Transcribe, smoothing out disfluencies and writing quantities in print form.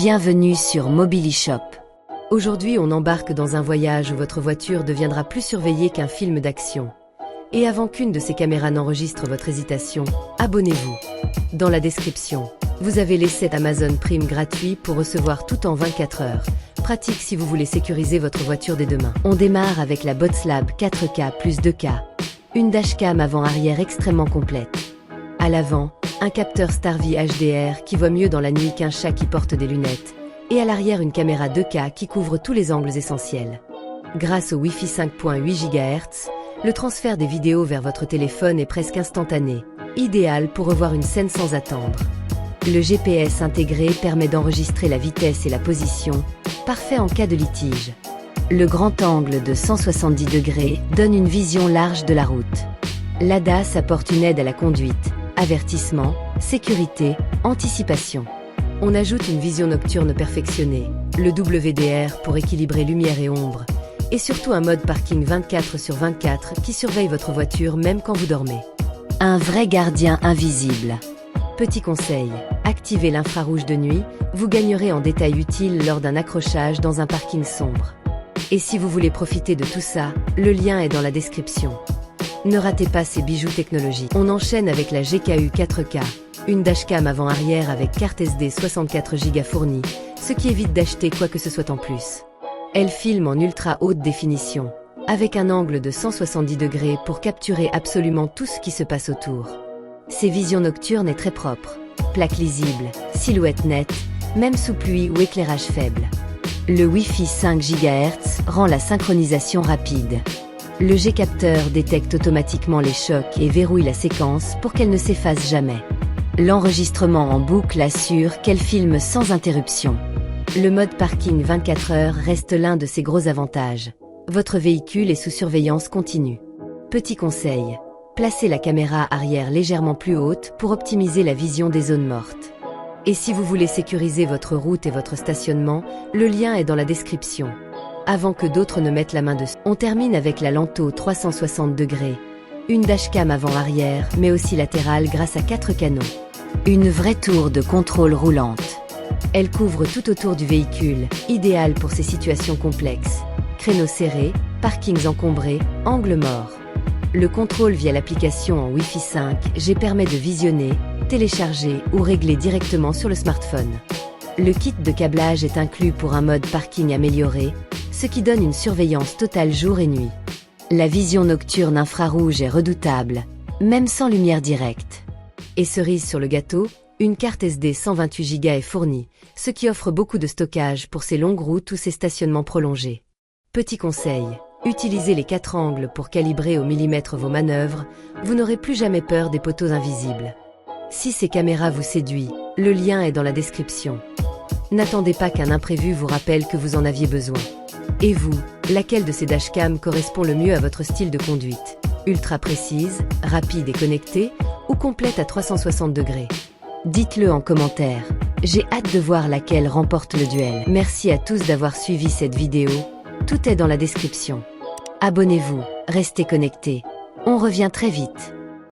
Bienvenue sur Mobilishop. Aujourd'hui, on embarque dans un voyage où votre voiture deviendra plus surveillée qu'un film d'action. Et avant qu'une de ces caméras n'enregistre votre hésitation, abonnez-vous. Dans la description, vous avez l'essai Amazon Prime gratuit pour recevoir tout en 24 heures. Pratique si vous voulez sécuriser votre voiture dès demain. On démarre avec la Boxlab 4K plus 2K. Une dashcam avant-arrière extrêmement complète. À l'avant, un capteur Starview HDR qui voit mieux dans la nuit qu'un chat qui porte des lunettes. Et à l'arrière une caméra 2K qui couvre tous les angles essentiels. Grâce au Wi-Fi 5.8 GHz, le transfert des vidéos vers votre téléphone est presque instantané, idéal pour revoir une scène sans attendre. Le GPS intégré permet d'enregistrer la vitesse et la position, parfait en cas de litige. Le grand angle de 170 degrés donne une vision large de la route. L'ADAS apporte une aide à la conduite, avertissement, sécurité, anticipation. On ajoute une vision nocturne perfectionnée, le WDR pour équilibrer lumière et ombre, et surtout un mode parking 24/24 qui surveille votre voiture même quand vous dormez. Un vrai gardien invisible. Petit conseil, activez l'infrarouge de nuit, vous gagnerez en détails utiles lors d'un accrochage dans un parking sombre. Et si vous voulez profiter de tout ça, le lien est dans la description. Ne ratez pas ces bijoux technologiques. On enchaîne avec la GKU 4K, une dashcam avant-arrière avec carte SD 64 Go fournie, ce qui évite d'acheter quoi que ce soit en plus. Elle filme en ultra haute définition, avec un angle de 170 degrés pour capturer absolument tout ce qui se passe autour. Ses visions nocturnes est très propre, plaque lisible, silhouette nette, même sous pluie ou éclairage faible. Le Wi-Fi 5 GHz rend la synchronisation rapide. Le G-capteur détecte automatiquement les chocs et verrouille la séquence pour qu'elle ne s'efface jamais. L'enregistrement en boucle assure qu'elle filme sans interruption. Le mode parking 24 heures reste l'un de ses gros avantages. Votre véhicule est sous surveillance continue. Petit conseil, placez la caméra arrière légèrement plus haute pour optimiser la vision des zones mortes. Et si vous voulez sécuriser votre route et votre stationnement, le lien est dans la description. Avant que d'autres ne mettent la main dessus. On termine avec la Lanto 360 degrés. Une dashcam avant-arrière, mais aussi latérale grâce à 4 canaux. Une vraie tour de contrôle roulante. Elle couvre tout autour du véhicule, idéale pour ces situations complexes. Créneaux serrés, parkings encombrés, angles morts. Le contrôle via l'application en Wi-Fi 5G permet de visionner, télécharger ou régler directement sur le smartphone. Le kit de câblage est inclus pour un mode parking amélioré, ce qui donne une surveillance totale jour et nuit. La vision nocturne infrarouge est redoutable, même sans lumière directe. Et cerise sur le gâteau, une carte SD 128 Go est fournie, ce qui offre beaucoup de stockage pour ces longues routes ou ces stationnements prolongés. Petit conseil, utilisez les 4 angles pour calibrer au millimètre vos manœuvres, vous n'aurez plus jamais peur des poteaux invisibles. Si ces caméras vous séduisent, le lien est dans la description. N'attendez pas qu'un imprévu vous rappelle que vous en aviez besoin. Et vous, laquelle de ces dashcams correspond le mieux à votre style de conduite? Ultra précise, rapide et connectée, ou complète à 360 degrés? Dites-le en commentaire. J'ai hâte de voir laquelle remporte le duel. Merci à tous d'avoir suivi cette vidéo. Tout est dans la description. Abonnez-vous, restez connectés. On revient très vite.